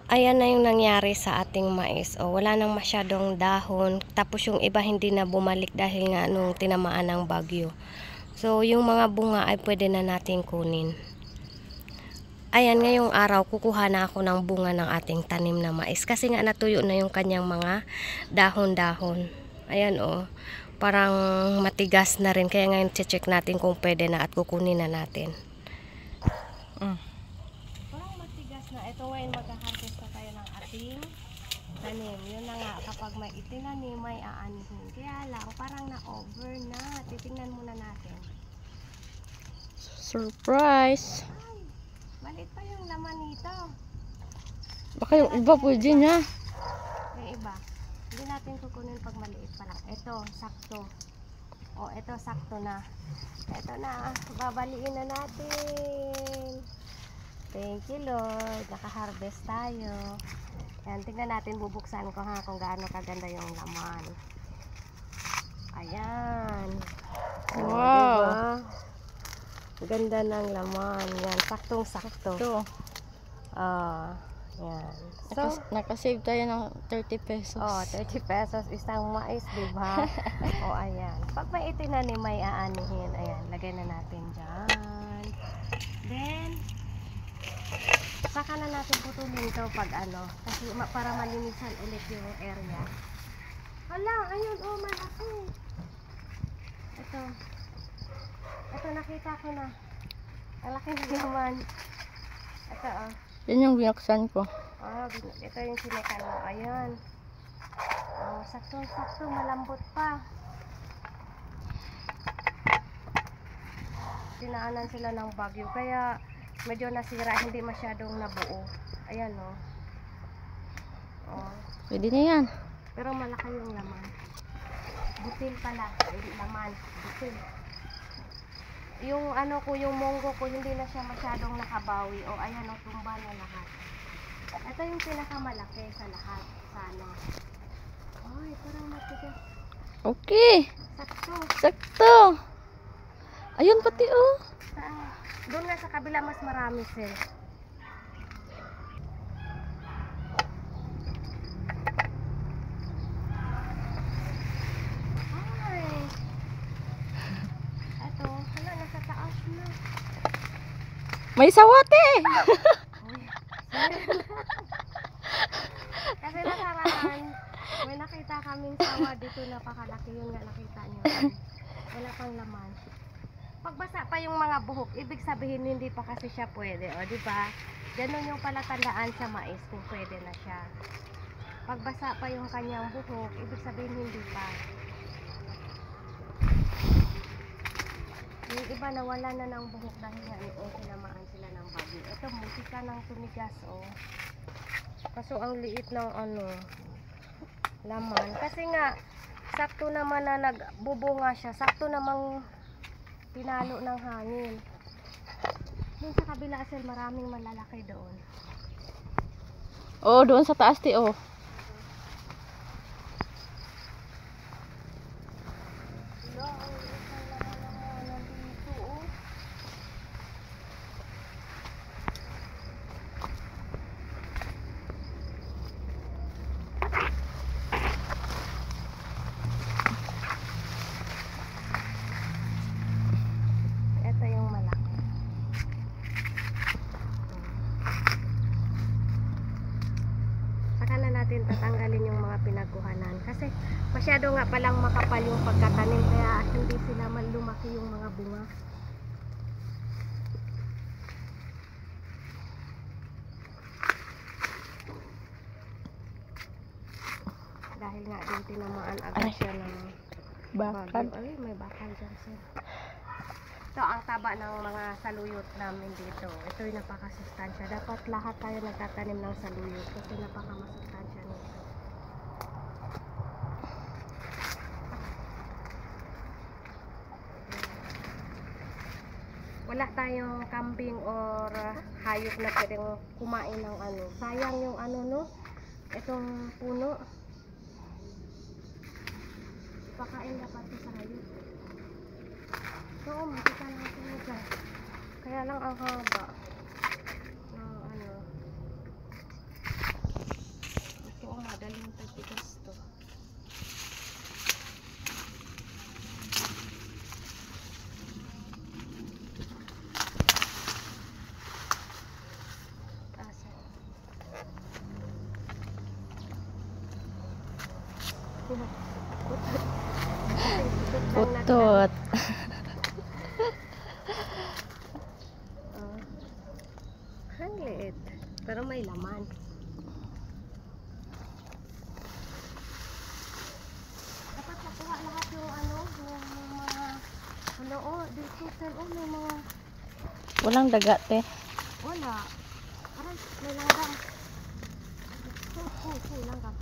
Ayan na yung nangyari sa ating mais. O, wala nang masyadong dahon. Tapos yung iba hindi na bumalik dahil nga nung tinamaan ng bagyo. So, yung mga bunga ay pwede na natin kunin. Ayan, ngayong araw, kukuha na ako ng bunga ng ating tanim na mais. Kasi nga natuyo na yung kanyang mga dahon-dahon. Ayan o, parang matigas na rin. Kaya ngayon check natin kung pwede na at kukunin na natin. Parang matigas na. Ito ngayon magha-harvest na tayo ng ating tanim. Yun na nga, kapag may itinanim, may aanihin. Kaya lang, parang na-over na. Titingnan muna natin. Surprise! Ay, maliit pa yung laman nito. Baka yung iba pwede na. Yung iba, hindi natin kukunin pag maliit pa lang. Ito, sakto. O, ito, sakto na. Ito na, babaliin na natin. Thank you, Lord. Naka-harvest tayo. Ayan, tingnan natin, bubuksan ko ha, kung gaano kaganda yung laman. Ayan. Wow! Diba? Ganda ng laman. Yan, saktong-sakto. Ito. Yan. So, Nakasave tayo ng 30 pesos. 30 pesos isang mais, diba? Ayan. Pag may itinanim, may aanihin. Ayan, lagay na natin dyan. Then, saka na natin putulin to pag ano. Kasi para malinisan ulit yung area. Hala, ayun, malaki. Ito, nakita ko na. Ang laki na naman. Ito, Yan yung binuksan ko. ito yung sinikan mo. Ayan. Sakto-sakto, malambot pa. Dinaanan sila ng bagyo. Kaya, medyo nasira, hindi masyadong nabuo. Ayan, Pwede na yan. Pero malaki yung laman. Butil pala. Hindi laman. Butil. Yung yung munggo ko, hindi na siya masyadong nakabawi. Ayan, tumba na lahat. Ito yung pinakamalaki sa lahat. Sana. Ay, parang matigas. Okay. Sakto. Sakto. Ayun pati Doon nga sa kabila mas marami sir. May sawate. Kasi nakaraan, may nakita kaming sawa dito, napakalaki. Yun nga nakita nyo. Wala pang laman. Pagbasa pa yung mga buhok, ibig sabihin hindi pa kasi siya pwede. Diba? Ganun yung palatandaan sa mais kung pwede na siya. Pagbasa pa yung kanyang buhok, ibig sabihin hindi pa. Yung iba nawala na ng buhok dahil nga tinamaan sila ng bagyo. Ito, musika ng tumigas, Kaso ang liit ng laman. Kasi nga, sakto naman na nagbubunga siya. Sakto namang pinalo ng hangin. Doon sa kabila, sir, maraming malalaki doon. Doon sa taas, Tatanggalin yung mga pinagkuhanan kasi masyado nga palang makapal yung pagkatanim kaya hindi sila lumaki yung mga bunga. Dahil nga din tinamaan agad siya ng bakal. Ay, may bakal dyan sir. Ito ang taba ng mga saluyot namin dito. Ito yung napakasustansya. Dapat lahat tayo nagtatanim ng saluyot kasi napakamasustansya nito. Wala tayong kambing or hayop na pwedeng kumain ng sayang yung itong puno. Pakain dapat sa hayop. So, makita natin mo dyan. Kaya lang ang haba. dalhin tagtigas to. Asa. Putot. Ang liit. Pero may laman. Dapat nakuha lahat yung yung mga dito sir, may mga Walang daga, te. wala. Aray, may langgam. Langgam.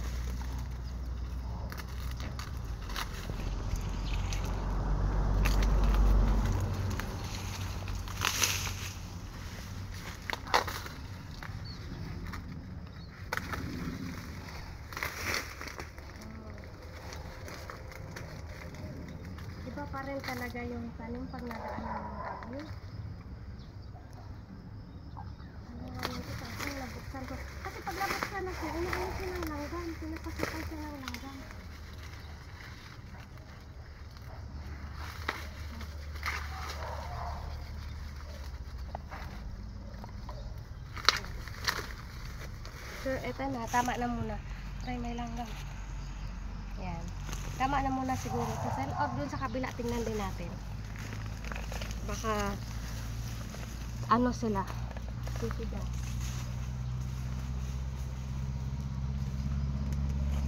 Iba pa rin talaga yung tanim pag nadaanan ng bagyo. Nabuksan ko. Kasi pag nabuksan ako, unahin siya ng langgam. Pinapasipay siya ng langgam. Sir, eto na. Tama na muna. Try may langgam. Yan. Tama na muna siguro. Sa sell out dun sa kabila, tingnan din natin. Baka ano sila? Titigas.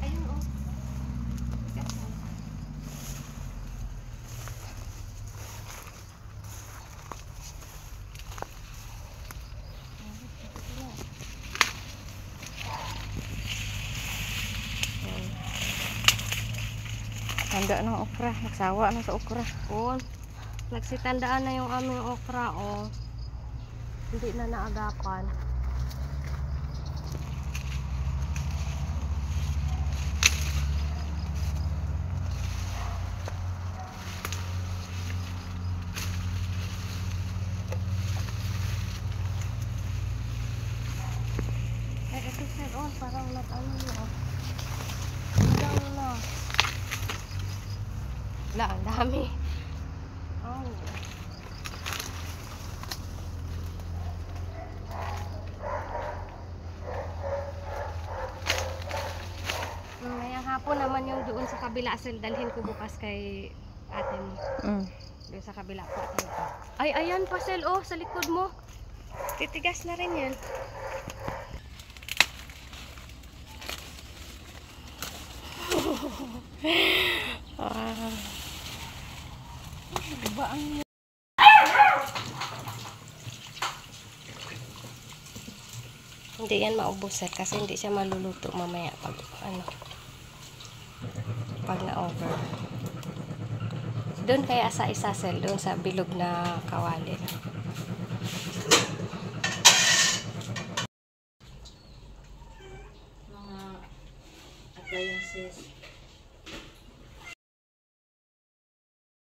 Ayun oh. Tigas na. Tanda ng okra. Nagsawa na sa okra. Oh, nagsitandaan na yung aming okra, oh. Hindi na naagapan. Ito sir, oh, parang nag-ano na, oh. Ilang na. Wala, ang dami. Oh. Ngayong hapon naman yung doon sa kabila, sel, dalhin ko bukas kay ate mo. Doon sa kabila po. Ay, ayan pa sel, oh, sa likod mo. Titigas na rin yan. Diba ang Hindi yan maubos sir, kasi hindi siya maluluto mamaya pag pag na-over. Doon kaya sa isa sir, doon sa bilog na kawali. mga appliances.